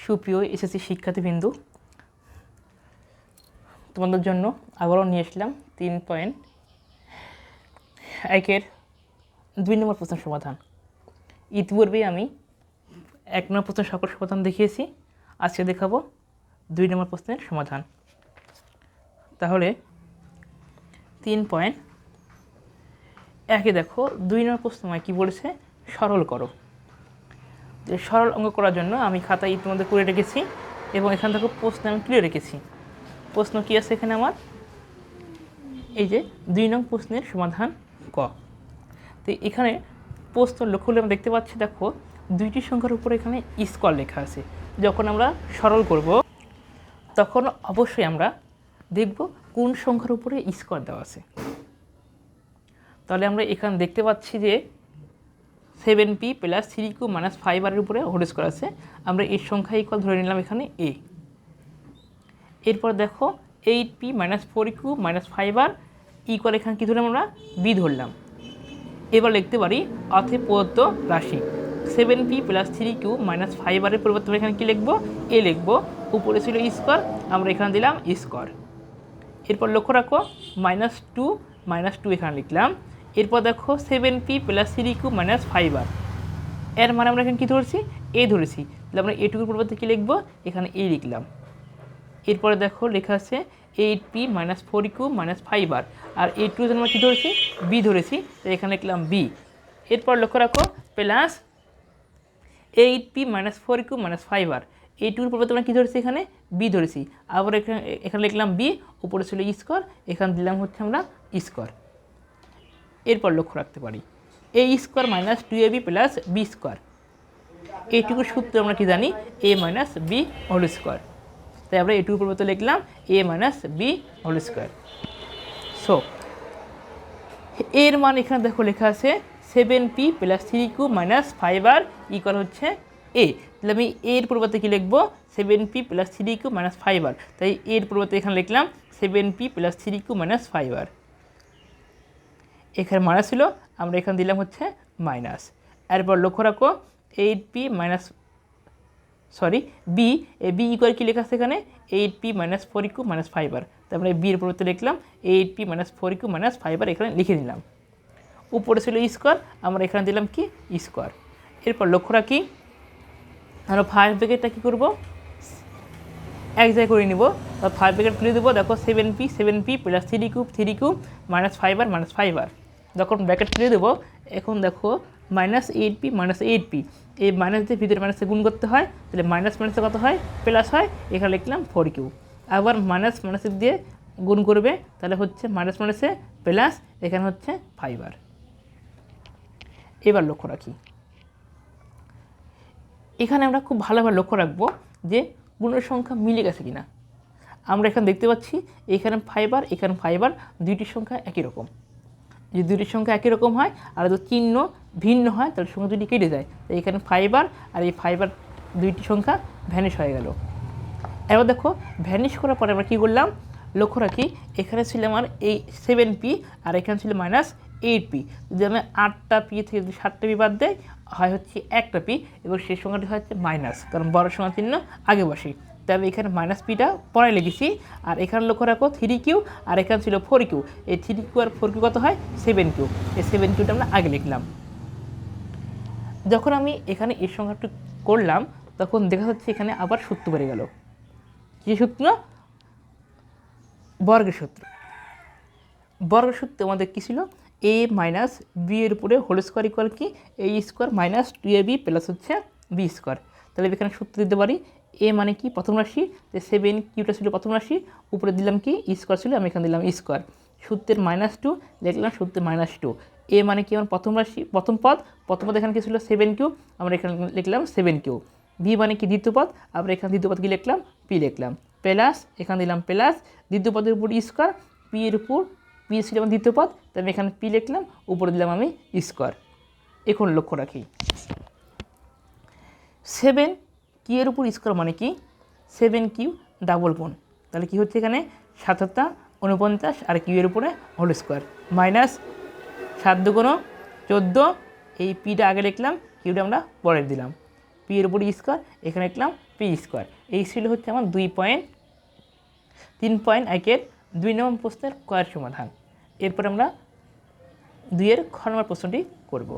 সুপ্রিয় এসএসসি শিক্ষার্থীবৃন্দু, তোমাদের জন্য আবারও নিয়ে আসলাম 3.1-এর 2 নম্বর প্রশ্নের সমাধান। ইতিপূর্বেই আমি 1 নম্বর প্রশ্নের সকল সমাধান দেখিয়েছি। আজকে দেখাবো 2 নম্বর প্রশ্নের সমাধান। তাহলে 3.1-এ দেখো 2 নম্বর প্রশ্ন কী বলেছে, সরল করো। সরল অঙ্ক করার জন্য আমি খাতায় ইতিমধ্যে করে রেখেছি এবং এখান থেকে প্রশ্ন আমি তুলে রেখেছি। প্রশ্ন কী আছে এখানে আমার, এই যে 2 নং প্রশ্নের সমাধান ক। তো এখানে প্রশ্ন লক্ষ্য করলে আমরা দেখতে পাচ্ছি, দেখো 2টি সংখ্যার উপরে এখানে স্কোয়ার লেখা আছে। যখন আমরা সরল করব তখন অবশ্যই আমরা দেখব কোন সংখ্যার উপরে স্কোয়ার দেওয়া আছে। তাহলে আমরা এখানে দেখতে পাচ্ছি যে 7p + 3q - 5r এর উপরে হোল স্কোয়ার আছে। আমরা এর সংখ্যা ইকুয়াল ধরে নিলাম এখানে a। এরপর দেখো 8p - 4q - 5r ইকুয়াল এখানে কী ধরলাম আমরা, b ধরলাম। এবার লিখতে পারি অতএব প্রদত্ত রাশি 7p + 3q - 5r এর পরিবর্তে এখানে কী লিখবো, a লিখবো। উপরে ছিল স্কোয়ার, আমরা এখানে দিলাম স্কোয়ার। এরপর লক্ষ্য রাখো -2 এখানে লিখলাম। এরপর দেখো 7p + 3q - 5r এর মানে আমরা এখানে কী ধরেছি, a ধরেছি। তাহলে আমরা এটুকুর পরিবর্তে কী লিখবো, এখানে a লিখলাম। এরপরে দেখো লেখা আছে 8p - 4q - 5r আর এইটুকু আমরা কী ধরেছি, b ধরেছি, তাই এখানে লিখলাম b। এরপর লক্ষ্য রাখো প্লাস 8p - 4q - 5r এইটুকুর পরিবর্তে আমরা কী ধরেছি, এখানে b ধরেছি। আবার এখানে লিখলাম b, উপরে ছিল স্কোয়ার, এখানে দিলাম হচ্ছে আমরা স্কোয়ার। এরপর লক্ষ্য রাখতে পারি a square - 2ab + b square, এইটুকুর সূত্র আমরা কি জানি, a - b হোল স্কোয়ার। তাই আমরা এটুকুর পরিবর্তে লিখলাম a - b whole square. So এর মান এখানে দেখো লেখা আছে 7p + 3q - 5r ইকুয়াল হচ্ছে a। তাহলে আমি এর পরিবর্তে কী লিখবো, 7p + 3q - 5r, তাই এর পরিবর্তে এখানে লিখলাম 7p + 3q - 5r। এখানে মাইনাস ছিল, আমরা এখানে দিলাম হচ্ছে মাইনাস। এরপর লক্ষ্য রাখো 8p b ইকুয়াল কী লেখা আছে এখানে, 8p - 4q - 5r, তাই আমরা b এর পরিবর্তে লিখলাম 8p - 4q - 5r এখানে লিখে নিলাম। উপরে ছিল স্কোয়ার, আমরা এখানে দিলাম কি স্কোয়ার। এরপর লক্ষ্য রাখি আমরা 5 ব্র্যাকেটটা কী করবো, এক জায়গায় করে নিব। তার 5 ব্র্যাকেট তুলে দেবো। দেখো 7p + 3q - 5r - 5r, যখন ব্র্যাকেট তুলে দেবো এখন দেখো -8p - 8p এই মাইনাস দিয়ে ভিতরে মাইনাসে গুণ করতে হয়, তাহলে মাইনাস মাইনাসে কত হয়, প্লাস হয়। এখানে লিখলাম 4q। আবার মাইনাসের দিয়ে গুণ করবে, তাহলে হচ্ছে মাইনাসে প্লাস, এখানে হচ্ছে 5r। এবার লক্ষ্য রাখি এখানে আমরা খুব ভালোভাবে লক্ষ্য রাখবো যে গুণের সংখ্যা মিলে গেছে কিনা। আমরা এখানে দেখতে পাচ্ছি এখানে 5r এখানে 5r, দুইটি সংখ্যা একই রকম। যদি দুইটি সংখ্যা একই রকম হয় আর যদি চিহ্ন ভিন্ন হয় তাহলে সংখ্যা দুটি কেটে যায়। তাই এখানে 5r আর এই 5r দুইটি সংখ্যা ভ্যানিশ হয়ে গেল। এবার দেখো ভ্যানিশ করার পরে আমরা কী করলাম, লক্ষ্য রাখি এখানে ছিল আমার এই 7p আর এখানে ছিল -8p। যদি আমি 8টা p থেকে যদি 7টা p বাদ দেয় হয় হচ্ছে একটা p এবং সেই সংখ্যাটি হচ্ছে মাইনাস, কারণ বড় সংখ্যা চিহ্ন আগে বসে। তাই আমি এখানে -pটা পরে লিখেছি। আর এখানে লক্ষ্য রাখো 3q আর এখানে ছিল 4q, এই 3q আর 4q কত হয়, 7q। এই 7qটা আমরা আগে লিখলাম। যখন আমি এখানে এই সংখ্যাটি করলাম তখন দেখা যাচ্ছে এখানে আবার সূত্র বেড়ে গেল। কী সূত্র, বর্গের সূত্র। বর্গের সূত্রে আমাদের কী ছিল, a - b এর উপরে হোল স্কোয়ার ইকুয়াল কি, a স্কোয়ার - 2ab প্লাস হচ্ছে b স্কোয়ার। তাহলে এখানে সূত্র দিতে পারি a মানে কি প্রথম রাশি, যে 7qটা ছিল প্রথম রাশি, উপরে দিলাম কি স্কোয়ার ছিল, আমি এখানে দিলাম স্কোয়ার। সূত্রের -2 লিখলাম সূত্রের -2। a মানে কি আমার প্রথম রাশি, প্রথম পদ এখানে কি ছিল 7q, আমরা এখানে লিখলাম 7q। b মানে কি দ্বিতীয় পদ, আমরা এখানে দ্বিতীয় পদ কি লিখলাম, p লিখলাম। প্লাস এখানে দিলাম প্লাস, দ্বিতীয় পদের উপর স্কোয়ার, p এর উপর p ছিল আমার দ্বিতীয় পদ, তাই আমি এখানে p লিখলাম, উপরে দিলাম আমি স্কোয়ার। এখন লক্ষ্য রাখি 7q এর উপর স্কোয়ার মানে কি 7q ডাবল গুণ, তাহলে কি হচ্ছে এখানে 7 × 49 আর q এর উপরে হোল স্কোয়ার -7 × 14, এই pটা আগে লিখলাম, qটা আমরা পরে দিলাম। p পি এর উপর স্কোয়ার, এখানে লিখলাম পি স্কোয়ার। এই ছিল হচ্ছে আমার 3.1-এর 2 নম্বর প্রশ্নের কয়ের সমাধান। এরপর আমরা 2-এর খ নম্বর প্রশ্নটি করব।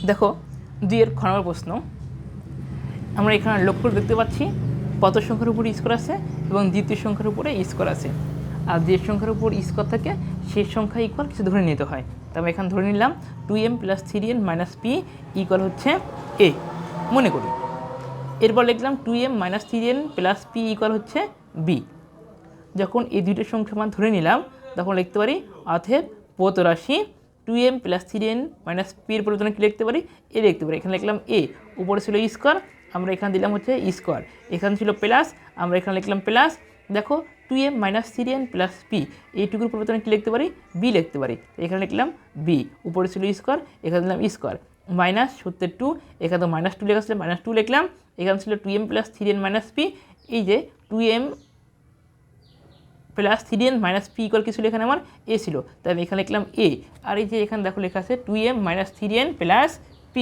দেখো 2-এর খ নম্বর প্রশ্ন, আমরা এখানে লক্ষ্য করে দেখতে পাচ্ছি প্রথম সংখ্যার উপর স্কোয়ার আছে এবং দ্বিতীয় সংখ্যার উপরে স্কোয়ার আছে। আর যে সংখ্যার উপর স্কোয়ার থাকে সেই সংখ্যা ইকুয়াল কিছু ধরে নিতে হয়। তবে এখানে ধরে নিলাম 2m + 3n - p ইকুয়াল হচ্ছে a, মনে করি। এরপর লিখলাম 2m - 3n + p ইকুয়াল হচ্ছে b। যখন এই দুইটা সংখ্যা মান ধরে নিলাম তখন লিখতে পারি অতএব প্রদত্ত রাশি 2m + 3n - p এর পরিবর্তনে কী লিখতে পারি, এ লিখতে পারি। এখানে লিখলাম a, উপরে ছিল স্কোয়ার, আমরা এখানে দিলাম হচ্ছে স্কোয়ার, এখানে ছিল প্লাস, আমরা এখানে লিখলাম প্লাস। দেখো 2m - 3n + p এইটুকুর পরিবর্তনে কী লিখতে পারি, b লিখতে পারি। এখানে লিখলাম b, উপরে ছিল স্কোয়ার, এখানে দিলাম স্কোয়ার, মাইনাস সূত্রের 2, এখানে তো -2 লেখা ছিল, -2 লিখলাম। এখানে ছিল 2m + 3n - p, এই যে 2m + 3n - p ইকুয়াল কিছু এখানে আমার a ছিল, তাই আমি এখানে লিখলাম a। আর এই যে এখানে দেখো লেখা আছে 2m - 3n + p,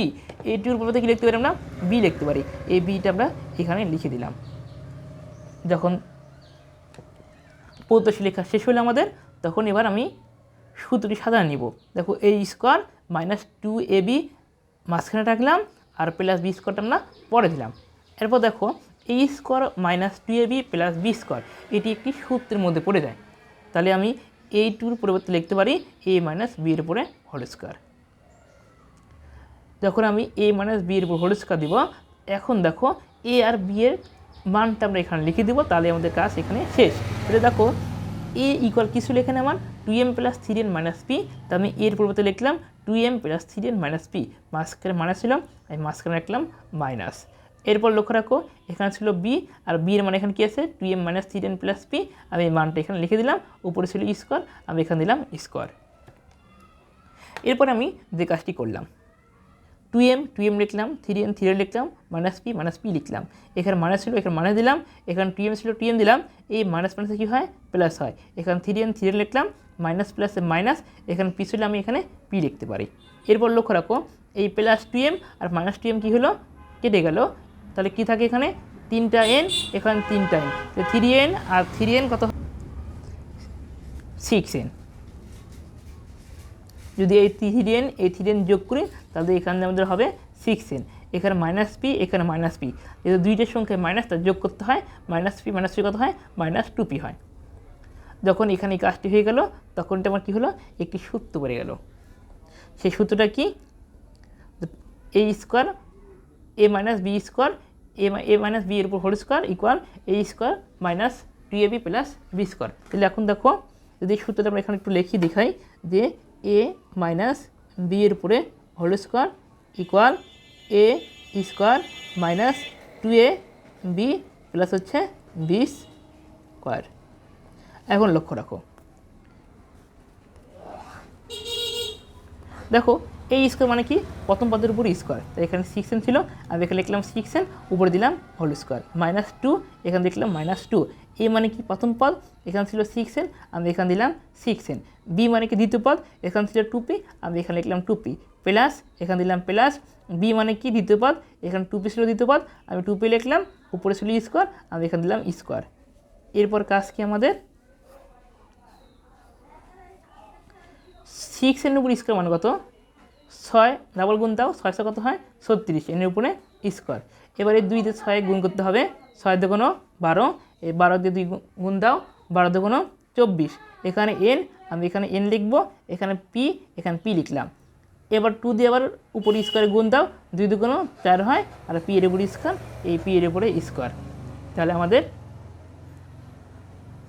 এইটির পরিবর্তে কী লিখতে পারি আমরা, b লিখতে পারি। এই bটা আমরা এখানে লিখে দিলাম। যখন প্রদত্ত লেখা শেষ হলো আমাদের, তখন এবার আমি সূত্রটি সাজানো নিব। দেখো a² - 2ab মাঝখানে রাখলাম, আর প্লাস b স্কোয়ারটা আমরা পরে দিলাম। এরপর দেখো a² - 2ab + b², এটি একটি সূত্রের মধ্যে পড়ে যায়। তাহলে আমি এইটুর পরিবর্তে লিখতে পারি a - b এর উপরে হোল স্কোয়ার। যখন আমি a - b এর উপর হোল স্কোয়ার দিব, এখন দেখো a আর b এর মানটা আমরা এখানে লিখে দিব, তাহলে আমাদের কাজ এখানে শেষ। তাহলে দেখো a ইকুয়াল কি ছিল এখানে আমার 2m + 3n - p, তা আমি এর পরিবর্তে লিখলাম 2m + 3n - p, মাঝখানে মাইনাস ছিল, আমি মাঝখানে রাখলাম মাইনাস। এরপর লক্ষ্য রাখো এখানে ছিল b, আর b এর মানে এখানে কী আছে 2m - 3n + p, আমি এই মানটা এখানে লিখে দিলাম। উপরে ছিল স্কোয়ার, আমি এখানে দিলাম স্কোয়ার। এরপর আমি যে কাজটি করলাম, 2m লিখলাম, 3n লিখলাম, -p লিখলাম। এখানে মাইনাস ছিল, এখানে মাইনাস দিলাম, এখানে 2m ছিল, 2m দিলাম। এই মাইনাস মাইনাসে কী হয়, প্লাস হয়। এখানে 3n লিখলাম, মাইনাস প্লাসে মাইনাস, এখানে p ছিল, আমি এখানে p লিখতে পারি। এরপর লক্ষ্য রাখো এই প্লাস 2m আর মাইনাস 2m কী হলো, কেটে গেল। তাহলে কী থাকে এখানে 3টা n, এখানে 3টা n, 3n আর 3n কত, 6n। যদি এই 3n যোগ করি তাহলে এখানে আমাদের হবে 6n। এখানে -p, এখানে -p, যেহেতু দুইটার সংখ্যায় মাইনাস, তার যোগ করতে হয়, -p কত হয়, -2p হয়। যখন এখানে এই কাজটি হয়ে গেল, তখন এটা আমার কী হলো, একটি সূত্র বেড়ে গেল। সেই সূত্রটা কি, a² a - b², a - b এর উপর whole square equal a² - 2ab + b²। তাহলে এখন দেখো যদি সূত্রটা আমরা এখানে একটু লিখি দেখাই, যে a - b এর উপরে whole square equal a² - 2ab plus হচ্ছে b²। এখন লক্ষ্য রাখো, দেখো এই স্কোয়ার মানে কি, প্রথম পদের উপর স্কোয়ার, তাই এখানে 6n ছিল, আমি এখানে লিখলাম 6n, উপরে দিলাম হোল স্কোয়ার, -2, এখানে দেখলাম -2। a মানে কি প্রথম পদ, এখানে ছিল 6n, আমি এখানে দিলাম 6n। b মানে কি দ্বিতীয় পদ, এখানে ছিল 2p, আমি এখানে লিখলাম 2p, প্লাস এখানে দিলাম প্লাস। b মানে কি দ্বিতীয় পদ, এখানে 2p ছিল দ্বিতীয় পদ, আমি 2p লিখলাম, উপরে ছিল স্কোয়ার, আমি এখানে দিলাম স্কোয়ার। এরপর কাজ কি আমাদের, 6n উপর স্কোয়ার মানে কত, 6 ডাবল গুণ দাও, 6 কত হয় 36, এর উপরে স্কোয়ার। এবার এই 2 দিয়ে 6 গুণ করতে হবে, 6 দুগুণ 12, এই 12 দিয়ে 2 গুণ দাও, 12 দুগুণ 24, এখানে n, আমি এখানে n লিখবো, এখানে p লিখলাম। এবার 2 দিয়ে আবার উপরে স্কোয়ারে গুণ দাও, 2 দুগুণ 4 হয়, আর p এর উপরে স্কোয়ার, এই p এর উপরে স্কোয়ার। তাহলে আমাদের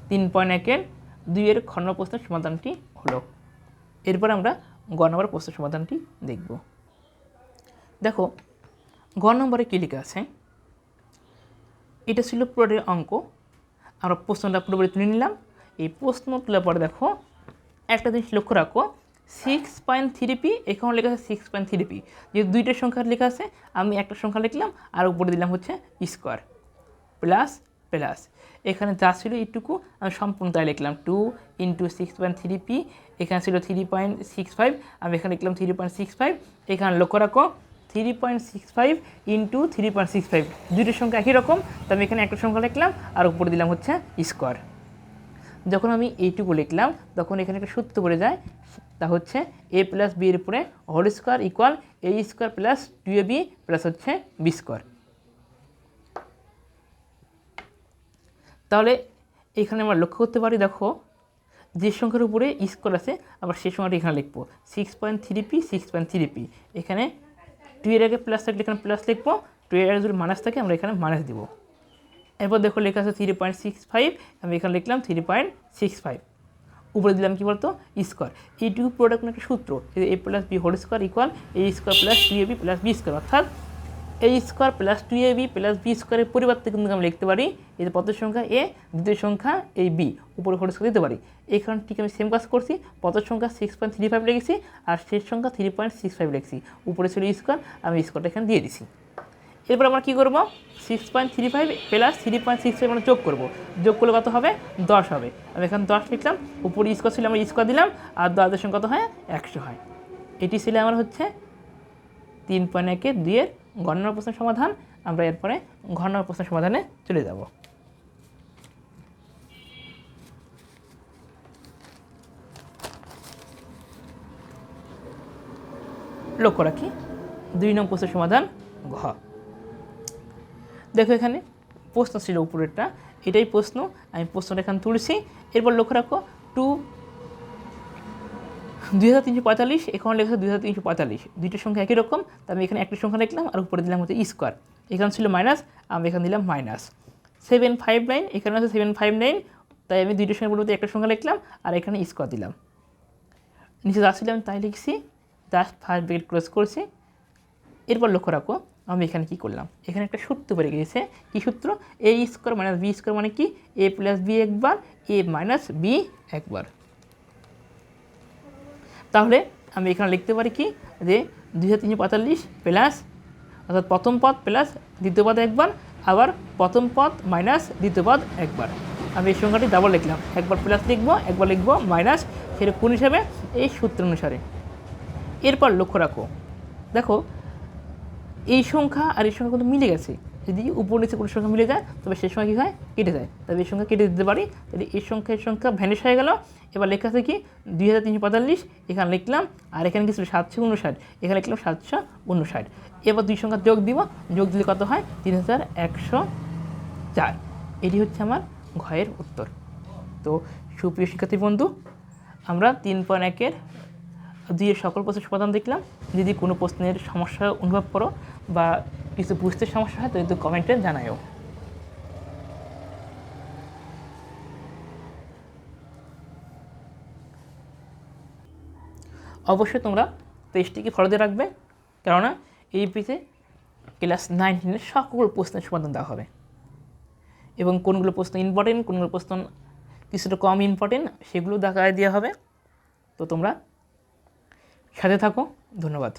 3.1-এর 2-এর খ নম্বর প্রশ্নের সমাধানটি হলো। এরপর আমরা গ নম্বর প্রশ্নের সমাধানটি দেখব। দেখো গ নম্বরে কী লেখা আছে, এটা ছিল পুরোটার অঙ্ক, আমরা প্রশ্নটা পুরোপুরি তুলে নিলাম। এই প্রশ্ন তোলার পরে দেখো একটা জিনিস লক্ষ্য রাখো, 6.3p এখানে লেখা আছে 6.3p, যেহেতু দুইটার সংখ্যা লেখা আছে, আমি একটা সংখ্যা লিখলাম আর উপরে দিলাম হচ্ছে স্কোয়ার, প্লাস প্লাস। এখানে যা ছিল এইটুকু আমি সম্পূর্ণ তাই লিখলাম, 2 × 6.3p, এখানে ছিল 3.65, আমি এখানে লিখলাম 3.65। এখানে লক্ষ্য রাখো 3.65 ইন্টু 3.65, দুইটির সংখ্যা একই রকম, তো আমি এখানে একটা সংখ্যা লিখলাম আর উপরে দিলাম হচ্ছে স্কোয়ার। যখন আমি এইটুকু লিখলাম তখন এখানে একটা সূত্র পড়ে যায়, তা হচ্ছে a প্লাস বি এর উপরে whole square equal a square plus 2ab plus হচ্ছে বি স্কোয়ার। তাহলে এখানে আমরা লক্ষ্য করতে পারি, দেখো যে সংখ্যার উপরে স্কোয়ার আছে আবার সেই সংখ্যাটা এখানে লিখবো 6.3p 6.3p। এখানে 2 এর আগে প্লাস থাকলে এখানে প্লাস লিখবো, 2 এর আগে যদি মাইনাস থাকে আমরা এখানে মাইনাস দিব। এরপর দেখো লেখা আছে 3.65, আমি এখানে লিখলাম 3.65, উপরে দিলাম কী বলতো স্কোয়ার। এইটুকু প্রোডাক্ট একটা সূত্র, a plus b whole square equal a square plus 2ab plus b square, অর্থাৎ a square plus 2ab plus b স্কোয়ারের পরিবর্তে কিন্তু আমি লিখতে পারি এই যে প্রথম সংখ্যা a, দ্বিতীয় সংখ্যা এই b, উপরে হোল স্কোয়ার দিতে পারি। এখানে ঠিক আমি সেম কাজ করছি, প্রথম সংখ্যা 6.35 লিখেছি আর শেষ সংখ্যা 3.65 লিখছি, উপরে ছিল স্কোয়ার, আমি স্কোয়ারটা এখানে দিয়ে দিছি। এরপর আমরা কী করবো, 6.35 প্লাস 3.65 আমরা যোগ করবো, যোগ করলে কত হবে 10 হবে। আমি এখানে 10 লিখলাম, উপরে স্কোয়ার ছিল আমরা স্কোয়ার দিলাম আর 10 সঙ্গে কত হয় 100 হয়। এটি ছিল আমার হচ্ছে 3.1 2 গণনার প্রশ্নের সমাধান। আমরা এরপরে ঘননার প্রশ্নের সমাধানে চলে যাব। লক্ষ্য রাখি 2 নং প্রশ্নের সমাধান ঘ। দেখো এখানে প্রশ্ন ছিল উপরেরটা, এটাই প্রশ্ন, আমি প্রশ্নটা এখানে তুলছি। এরপর লক্ষ্য রাখো 2345, এখানে লেখা 2345, দুইটার সংখ্যা একই রকম, তো আমি এখানে একটা সংখ্যা লিখলাম আর উপরে দিলাম হচ্ছে স্কোয়ার, এখানে ছিল মাইনাস, আমি এখানে দিলাম মাইনাস। 759, এখানে আছে 759, তাই আমি দুইটার সংখ্যা পরিবর্তে একটা সংখ্যা লিখলাম আর এখানে স্কোয়ার দিলাম। নিচে যা ছিল আমি তাই লিখছি, জাস্ট ফার্স্ট ব্র্যাকেট ক্লোজ করছি। এরপর লক্ষ্য রাখো আমি এখানে কী করলাম, এখানে একটা সূত্র পড়ে গিয়েছে। কী সূত্র, a square minus b square মানে কি a প্লাস বি একবার, a মাইনাস বি একবার। তাহলে আমি এখানে লিখতে পারি কি যে 2345 প্লাস, অর্থাৎ প্রথম পদ প্লাস দ্বিতীয় পদ একবার, আবার প্রথম পদ মাইনাস দ্বিতীয় পদ একবার। আমি এই সংখ্যাটি ডাবল লিখলাম, একবার প্লাস লিখবো একবার লিখবো মাইনাস, সেটা কোন হিসাবে, এই সূত্র অনুসারে। এরপর লক্ষ্য রাখো, দেখো এই সংখ্যা আর এই সংখ্যা কিন্তু মিলে গেছে, যদি উপর নিচে কোনো সংখ্যা মিলে যায় তবে সেই সংখ্যা কী হয় কেটে যায়, তবে এই সংখ্যা কেটে দিতে পারি, তাহলে এই সংখ্যা ভ্যানিশ হয়ে গেল। এবার লেখা আছে কি 2345, এখানে লিখলাম আর এখানে কি ছিল 759, এখানে লিখলাম 759। এবার দুই সংখ্যা যোগ দিব, যোগ দিলে কত হয় 3104। এটি হচ্ছে আমার ঘয়ের উত্তর। তো সুপ্রিয় শিক্ষার্থী বন্ধু, আমরা 3.1 2 সকল প্রশ্নের সমাধান দেখলাম। যদি কোনো প্রশ্নের সমস্যা অনুভব করো বা কিছু বুঝতে সমস্যা হয় তো কিন্তু কমেন্টে জানাও। অবশ্যই তোমরা পেজটিকে ফলো দিয়ে রাখবে, কেননা এই পেজে ক্লাস 9 সকল প্রশ্নের সমাধান দেওয়া হবে এবং কোনগুলো প্রশ্ন ইম্পর্টেন্ট, কোনগুলো প্রশ্ন কিছুটা কম ইম্পর্টেন্ট সেগুলো দেখায় দেওয়া হবে। তো তোমরা সাথে থাকো, ধন্যবাদ।